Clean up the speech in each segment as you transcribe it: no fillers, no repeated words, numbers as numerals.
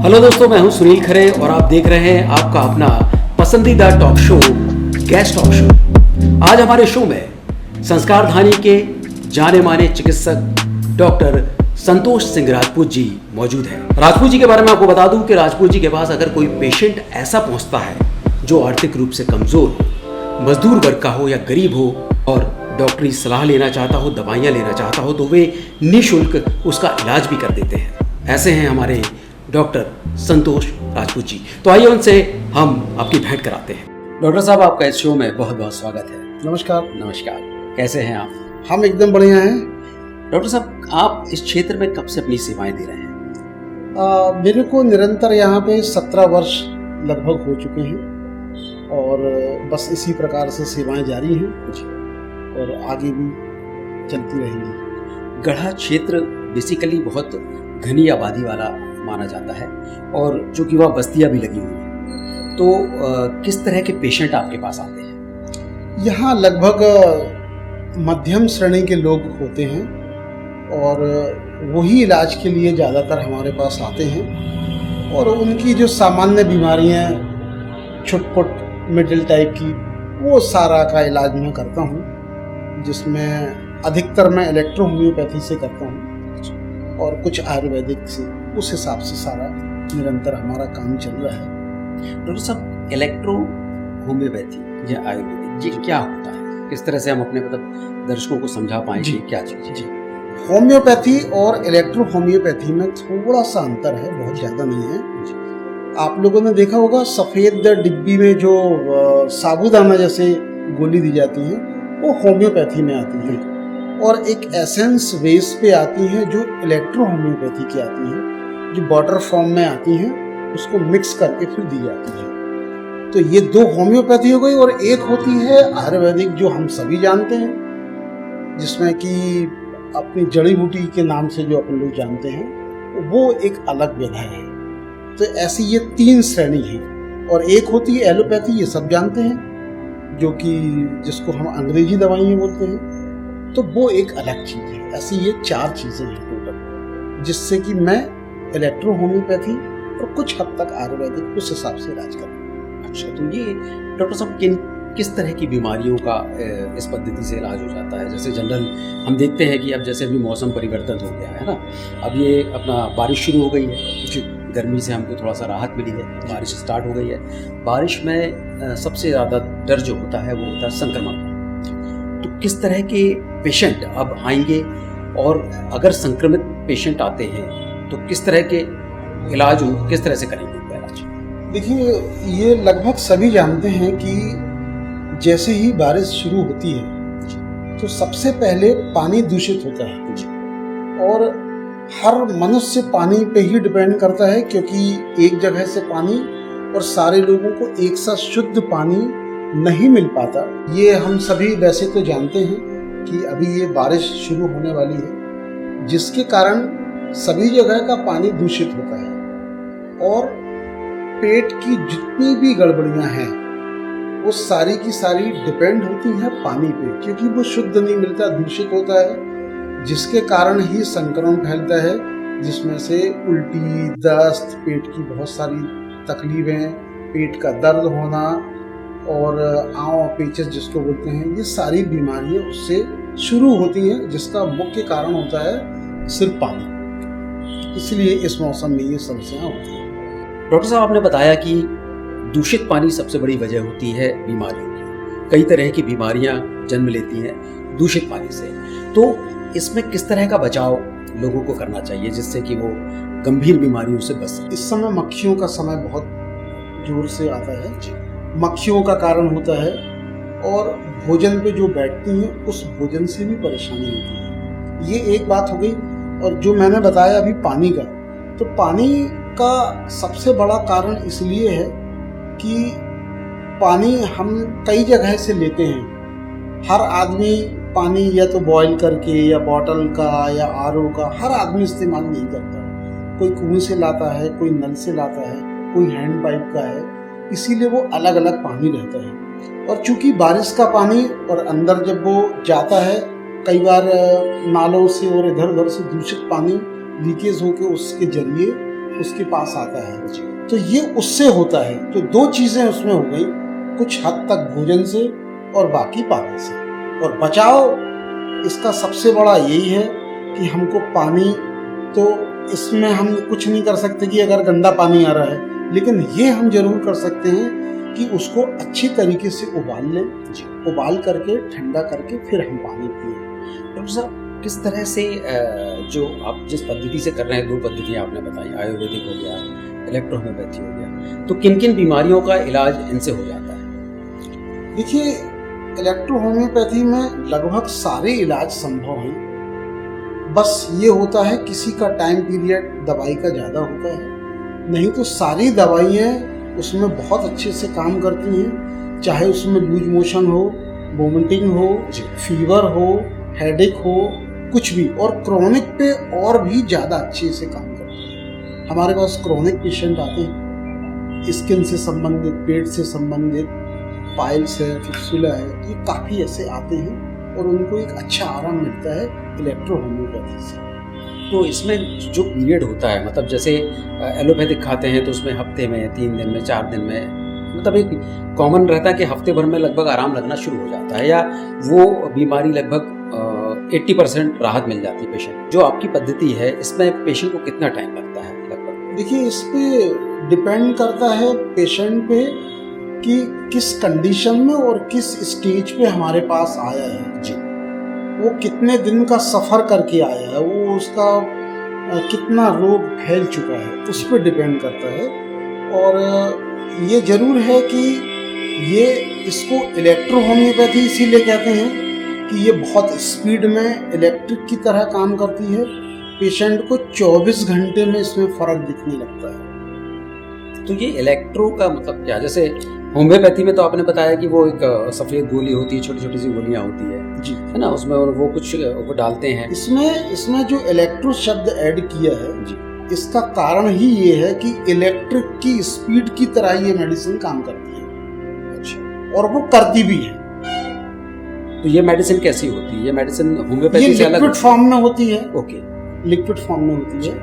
Hello दोस्तों, मैं हूं सुनील खरे और आप देख रहे हैं आपका अपना पसंदीदा talk show gas talk show. आज हमारे शो में संस्कारधानी के जाने माने चिकित्सक डॉक्टर संतोष सिंह राजपूत जी मौजूद हैं। राजपूत जी के बारे में आपको बता दूं कि राजपूत जी के पास अगर कोई पेशेंट ऐसा पहुंचता है जो आर्थिक रूप से कमजोर, मजदूर वर्ग का हो या गरीब हो और डॉक्टरी सलाह लेना चाहता हो, दवाइयाँ लेना चाहता हो, तो वे निःशुल्क उसका इलाज भी कर देते हैं। ऐसे हैं हमारे डॉक्टर संतोष राजपूत जी। तो आइए उनसे हम आपकी भेंट कराते हैं। डॉक्टर साहब, आपका इस शो में बहुत बहुत स्वागत है। नमस्कार। नमस्कार, कैसे हैं आप? हम एकदम बढ़िया हैं। डॉक्टर साहब, आप इस क्षेत्र में कब से अपनी सेवाएं दे रहे हैं? मेरे को निरंतर यहाँ पे 17 वर्ष लगभग हो चुके हैं और बस इसी प्रकार से सेवाएं जारी हैं और आगे भी चलती रहेंगी। गढ़ा क्षेत्र बेसिकली बहुत घनी आबादी वाला माना जाता है और चूंकि वह बस्तियां भी लगी हुई हैं, तो किस तरह के पेशेंट आपके पास आते हैं? यहाँ लगभग मध्यम श्रेणी के लोग होते हैं और वही इलाज के लिए ज़्यादातर हमारे पास आते हैं और उनकी जो सामान्य बीमारियाँ छुटपुट मिडिल टाइप की, वो सारा का इलाज मैं करता हूँ, जिसमें अधिकतर मैं इलेक्ट्रो होम्योपैथी से करता हूँ और कुछ आयुर्वेदिक से। उस हिसाब से सारा निरंतर हमारा काम चल रहा है। डॉक्टर साहब, इलेक्ट्रो होम्योपैथी या आयुर्वेदिक, ये क्या होता है? किस तरह से हम अपने दर्शकों को समझा पाएं कि क्या चीज़ है? होम्योपैथी और इलेक्ट्रो होम्योपैथी में थोड़ा सा अंतर है, बहुत ज़्यादा नहीं है। आप लोगों ने देखा होगा सफ़ेद डिब्बी में जो साबूदाना जैसे गोली दी जाती है, वो होम्योपैथी में आती है और एक एसेंस बेस पे आती हैं जो इलेक्ट्रो होम्योपैथी की आती हैं, जो वाटर फॉर्म में आती हैं, उसको मिक्स करके फिर दी जाती है। तो ये दो होम्योपैथी हो गई और एक होती है आयुर्वेदिक, जो हम सभी जानते हैं, जिसमें कि अपनी जड़ी बूटी के नाम से जो अपन लोग जानते हैं, वो एक अलग विधा है। तो ऐसी ये 3 श्रेणी है और एक होती है एलोपैथी, ये सब जानते हैं, जो कि जिसको हम अंग्रेजी दवाइयाँ बोलते हैं, तो वो एक अलग चीज़ है। ऐसी ये 4 चीज़ें हैं टोटल, जिससे कि मैं इलेक्ट्रो होम्योपैथी और कुछ हद तक आयुर्वेदिक उस हिसाब से इलाज करता हूँ। अच्छा, तो ये डॉक्टर साहब किस तरह की बीमारियों का इस पद्धति से इलाज हो जाता है? जैसे जनरल हम देखते हैं कि अब जैसे अभी मौसम परिवर्तन हो गया है ना, अब ये अपना बारिश शुरू हो गई है, गर्मी से हमको थोड़ा सा राहत मिली है, बारिश स्टार्ट हो गई है। बारिश में सबसे ज़्यादा डर जो होता है वो होता है संक्रमण का। तो किस तरह के पेशेंट अब आएंगे और अगर संक्रमित पेशेंट आते हैं तो किस तरह के इलाज किस तरह से करेंगे उनका इलाज? देखिए, ये लगभग सभी जानते हैं कि जैसे ही बारिश शुरू होती है तो सबसे पहले पानी दूषित होता है और हर मनुष्य पानी पे ही डिपेंड करता है, क्योंकि एक जगह से पानी और सारे लोगों को एक साथ शुद्ध पानी नहीं मिल पाता। ये हम सभी वैसे तो जानते हैं कि अभी ये बारिश शुरू होने वाली है, जिसके कारण सभी जगह का पानी दूषित होता है और पेट की जितनी भी गड़बड़ियां हैं वो सारी की सारी डिपेंड होती है पानी पे, क्योंकि वो शुद्ध नहीं मिलता, दूषित होता है, जिसके कारण ही संक्रमण फैलता है, जिसमें से उल्टी, दस्त, पेट की बहुत सारी तकलीफें, पेट का दर्द होना और आंव पेचिस जिसको बोलते हैं, ये सारी बीमारियां उससे शुरू होती हैं, जिसका मुख्य कारण होता है सिर्फ पानी। इसलिए इस मौसम में ये समस्याएं होती हैं। डॉक्टर साहब, आपने बताया कि दूषित पानी सबसे बड़ी वजह होती है बीमारियों की। कई तरह की बीमारियां जन्म लेती हैं दूषित पानी से, तो इसमें किस तरह का बचाव लोगों को करना चाहिए जिससे कि वो गंभीर बीमारियों से बच सकें? इस समय मक्खियों का समय बहुत जोर से आता है, मक्खियों का कारण होता है और भोजन पे जो बैठती हैं उस भोजन से भी परेशानी होती है। ये एक बात हो गई। और जो मैंने बताया अभी पानी का, तो पानी का सबसे बड़ा कारण इसलिए है कि पानी हम कई जगह से लेते हैं। हर आदमी पानी या तो बॉईल करके या बॉटल का या आरओ का हर आदमी इस्तेमाल नहीं करता है। कोई कुएं से लाता है, कोई नल से लाता है, कोई हैंड पाइप का है, इसीलिए वो अलग अलग पानी रहता है। और चूंकि बारिश का पानी और अंदर जब वो जाता है, कई बार नालों से और इधर उधर से दूषित पानी लीकेज होकर उसके जरिए उसके पास आता है। तो ये उससे होता है। तो दो चीज़ें उसमें हो गई, कुछ हद तक भोजन से और बाकी पानी से। और बचाव इसका सबसे बड़ा यही है कि हमको पानी, तो इसमें हम कुछ नहीं कर सकते कि अगर गंदा पानी आ रहा है, लेकिन ये हम जरूर कर सकते हैं कि उसको अच्छी तरीके से उबाल लें, उबाल करके ठंडा करके फिर हम पानी पिए। डॉक्टर साहब, किस तरह से जो आप जिस पद्धति से कर रहे हैं, 2 पद्धतियाँ आपने बताई, आयुर्वेदिक हो गया, इलेक्ट्रो होम्योपैथी हो गया, तो किन किन बीमारियों का इलाज इनसे हो जाता है? देखिए, इलेक्ट्रो होम्योपैथी में लगभग सारे इलाज संभव हैं। बस ये होता है किसी का टाइम पीरियड दवाई का ज़्यादा होता है, नहीं तो सारी दवाइयाँ उसमें बहुत अच्छे से काम करती हैं। चाहे उसमें लूज मोशन हो, वोमिटिंग हो, फीवर हो, हेडेक हो, कुछ भी, और क्रोनिक पे और भी ज़्यादा अच्छे से काम करती है। हमारे पास क्रोनिक पेशेंट आते हैं, स्किन से संबंधित, पेट से संबंधित, पाइल्स है, फिस्टुला है, ये काफ़ी ऐसे आते हैं और उनको एक अच्छा आराम मिलता है इलेक्ट्रो होम्योपैथी से। तो इसमें जो पीरियड होता है, मतलब जैसे एलोपैथिक खाते हैं तो उसमें हफ्ते में, 3 दिन में, 4 दिन में, मतलब एक कॉमन रहता है कि हफ्ते भर में लगभग आराम लगना शुरू हो जाता है, या वो बीमारी लगभग 80% राहत मिल जाती है पेशेंट। जो आपकी पद्धति है, इसमें पेशेंट को कितना टाइम लगता है लगभग? देखिए, इस पे डिपेंड करता है पेशेंट पे कि किस कंडीशन में और किस स्टेज पे हमारे पास आया है। जी, वो कितने दिन का सफ़र करके आया है, वो उसका कितना रोग फैल चुका है, उस पर डिपेंड करता है। और ये ज़रूर है कि ये इसको इलेक्ट्रो होम्योपैथी इसीलिए कहते हैं कि ये बहुत स्पीड में इलेक्ट्रिक की तरह काम करती है। पेशेंट को 24 घंटे में इसमें फ़र्क दिखने लगता है। तो ये इलेक्ट्रो का मतलब क्या? जैसे होम्योपैथी में तो आपने बताया कि वो एक सफ़ेद गोली होती है, छोटी छोटी सी गोलियाँ होती है जी, है ना, उसमें और वो कुछ वो डालते हैं। इसमें जो इलेक्ट्रो शब्द ऐड किया है जी, इसका कारण ही ये है कि इलेक्ट्रिक की स्पीड की तरह ये मेडिसिन काम करती है। अच्छा। और वो करती भी है। तो ये मेडिसिन कैसी होती है? ये मेडिसिन ये होम्योपैथी से अलग लिक्विड फॉर्म में होती है। ओके, लिक्विड फॉर्म में होती है।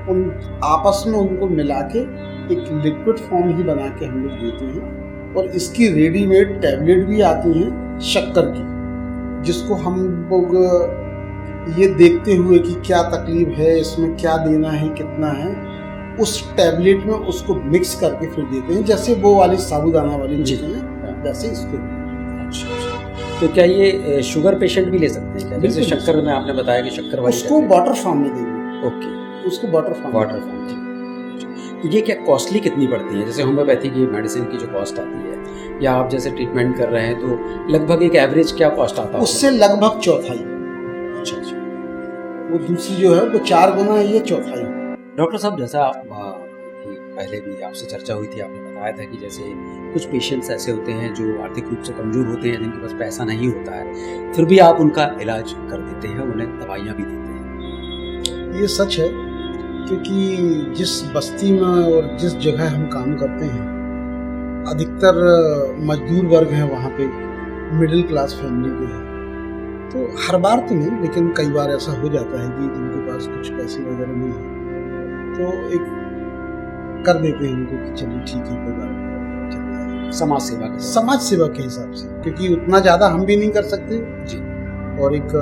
उन आपस में उनको मिला के एक लिक्विड फॉर्म ही बना के हम लोग देते हैं। और इसकी रेडीमेड टैबलेट भी आती हैं शक्कर की, जिसको हम लोग ये देखते हुए कि क्या तकलीफ है, इसमें क्या देना है, कितना है, उस टैबलेट में उसको मिक्स करके फिर देते हैं। जैसे वो वाली साबूदाना वाली देते हैं, वैसे इसको। अच्छा। तो क्या ये शुगर पेशेंट भी ले सकते हैं क्या? जैसे शक्कर में आपने बताया कि शक्कर वाली उसको वाटर फॉर्म में देंगे। ओके, उसको वाटर फॉर्म जी। तो ये क्या कॉस्टली कितनी पड़ती है? जैसे होम्योपैथी की मेडिसिन की जो कॉस्ट आती है, या आप जैसे ट्रीटमेंट कर रहे हैं तो लगभग एक एवरेज क्या कॉस्ट आता है? उससे लगभग चौथाई। अच्छा अच्छा। वो दूसरी जो है वो 4 गुना है, ये चौथाई। डॉक्टर साहब, जैसा कि पहले भी आपसे चर्चा हुई थी, आपने बताया था कि जैसे कुछ पेशेंट्स ऐसे होते हैं जो आर्थिक रूप से कमज़ोर होते हैं, जिनके पास पैसा नहीं होता है, फिर भी आप उनका इलाज कर देते हैं, उन्हें दवाइयाँ भी देते हैं। ये सच है, क्योंकि जिस बस्ती में और जिस जगह हम काम करते हैं, अधिकतर मजदूर वर्ग हैं वहाँ पे, मिडिल क्लास फैमिली के हैं। तो हर बार तो नहीं, लेकिन कई बार ऐसा हो जाता है कि जिनके पास कुछ पैसे वगैरह नहीं है, तो एक कर देते हैं उनको कि चलिए ठीक है, कोई बात नहीं, समाज सेवा के हिसाब से, क्योंकि उतना ज़्यादा हम भी नहीं कर सकते जी, और एक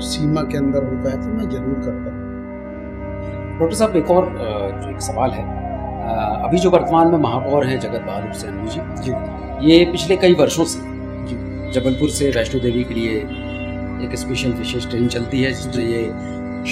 सीमा के अंदर होता है, तो मैं जरूर करता हूँ। डॉक्टर साहब, एक और जो एक सवाल है, अभी जो वर्तमान में महापौर हैं जगत बहादुर सिंह जी, ये पिछले कई वर्षों से जबलपुर से वैष्णो देवी के लिए एक स्पेशल विशेष ट्रेन चलती है, जिसमें ये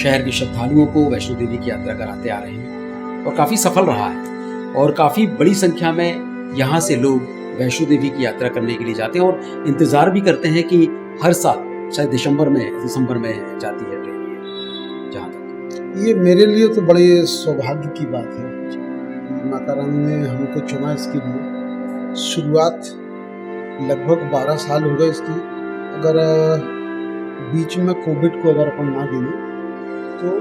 शहर के श्रद्धालुओं को वैष्णो देवी की यात्रा कराते आ रहे हैं, और काफ़ी सफल रहा है, और काफ़ी बड़ी संख्या में यहाँ से लोग वैष्णो देवी की यात्रा करने के लिए जाते हैं, और इंतज़ार भी करते हैं कि हर साल शायद दिसंबर में जाती है ट्रेन। जहाँ तक ये मेरे लिए तो बड़े सौभाग्य की बात है कि माता रानी ने हमको चुना इसके लिए। शुरुआत लगभग 12 साल हो गए इसकी। अगर बीच में कोविड को अगर अपन ना गिने तो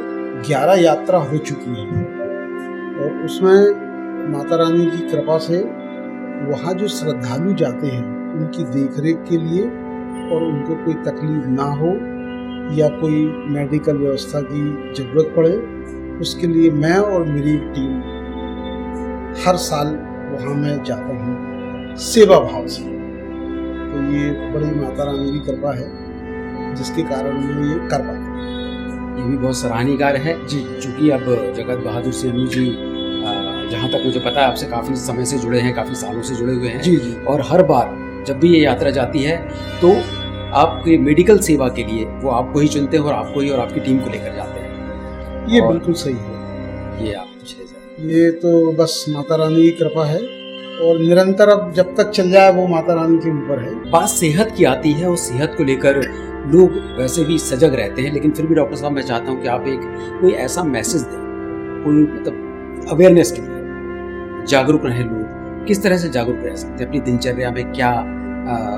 11 यात्रा हो चुकी है, और उसमें माता रानी की कृपा से वहाँ जो श्रद्धालु जाते हैं उनकी देखरेख के लिए, और उनको कोई तकलीफ ना हो या कोई मेडिकल व्यवस्था की ज़रूरत पड़े, उसके लिए मैं और मेरी टीम हर साल वहाँ मैं जाता हूँ सेवा भाव से। तो ये बड़ी माता रानी की कृपा है जिसके कारण मैं ये कर पाता हूँ। ये भी बहुत सराहनीय कार्य है जी। चूँकि अब जगत बहादुर सिंह जी जहाँ तक मुझे पता है आपसे काफ़ी समय से जुड़े हैं, काफ़ी सालों से जुड़े हुए हैं। जी जी। और हर बार जब भी ये यात्रा जाती है तो आपके मेडिकल सेवा के लिए वो आपको ही चुनते हैं और आपको ही और आपकी टीम को लेकर जाते हैं। ये और बिल्कुल सही है। ये आप पिछले साल ये तो बस माता रानी की कृपा है और निरंतर अब जब तक चल जाए वो माता रानी के ऊपर है। बात सेहत की आती है और सेहत को लेकर लोग वैसे भी सजग रहते हैं, लेकिन फिर भी डॉक्टर साहब मैं चाहता हूँ कि आप एक कोई ऐसा मैसेज दें, कोई मतलब अवेयरनेस के लिए जागरूक रहे लोग। किस तरह से जागरूक रह सकते हैं अपनी दिनचर्या में, क्या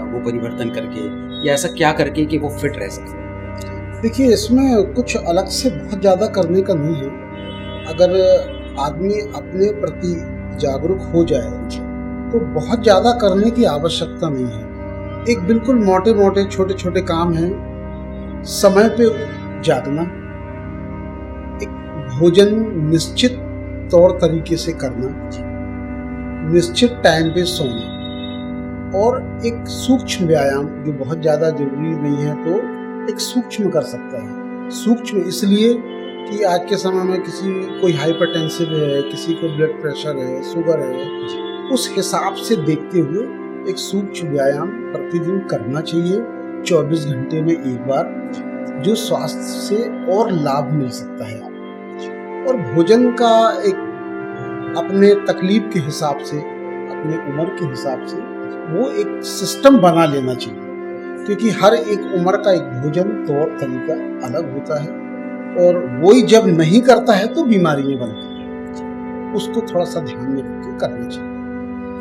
वो परिवर्तन करके या ऐसा क्या करके कि वो फिट रह सके? देखिए इसमें कुछ अलग से बहुत ज़्यादा करने का नहीं है। अगर आदमी अपने प्रति जागरूक हो जाए तो बहुत ज़्यादा करने की आवश्यकता नहीं है। एक बिल्कुल मोटे मोटे छोटे छोटे काम हैं। समय पे जागना, एक भोजन निश्चित तौर तरीके से करना, निश्चित टाइम पे सोना और एक सूक्ष्म व्यायाम जो बहुत ज़्यादा जरूरी नहीं है तो एक सूक्ष्म कर सकता है। सूक्ष्म इसलिए कि आज के समय में कोई हाइपरटेंसिव है, किसी को ब्लड प्रेशर है, शुगर है, उस हिसाब से देखते हुए एक सूक्ष्म व्यायाम प्रतिदिन करना चाहिए 24 घंटे में एक बार, जो स्वास्थ्य से और लाभ मिल सकता है आपको। और भोजन का एक अपने तकलीफ के हिसाब से, अपने उम्र के हिसाब से वो एक सिस्टम बना लेना चाहिए, क्योंकि हर एक उम्र का एक भोजन तौर तरीका अलग होता है और वही जब नहीं करता है तो बीमारियां बनती हैं। उसको थोड़ा सा ध्यान में रख के करना चाहिए।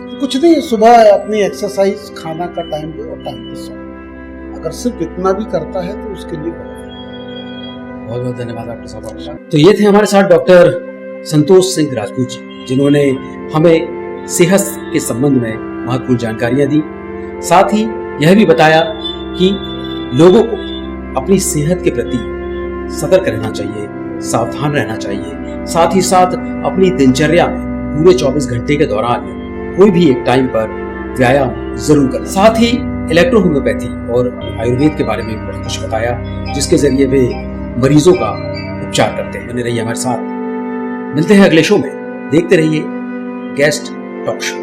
तो कुछ नहीं, सुबह अपनी एक्सरसाइज, खाना का टाइम पे और टाइम पे सोना, अगर सिर्फ इतना भी करता है तो उसके लिए बहुत बहुत धन्यवाद डॉक्टर साहब। तो ये थे हमारे साथ डॉक्टर संतोष सिंह राजपूत जी, जिन्होंने हमें सेहत के संबंध में महत्वपूर्ण जानकारियां दी। साथ ही यह भी बताया कि लोगों को अपनी सेहत के प्रति सतर्क रहना चाहिए, सावधान रहना चाहिए। साथ ही साथ अपनी दिनचर्या में पूरे 24 घंटे के दौरान कोई भी एक टाइम पर व्यायाम जरूर करना। साथ ही इलेक्ट्रोहोम्योपैथी और आयुर्वेद के बारे में बहुत कुछ बताया, जिसके जरिए वे मरीजों का उपचार करते हैं। बने रहिए हमारे साथ, मिलते हैं अगले शो में। देखते रहिए गेस्ट टॉक शो।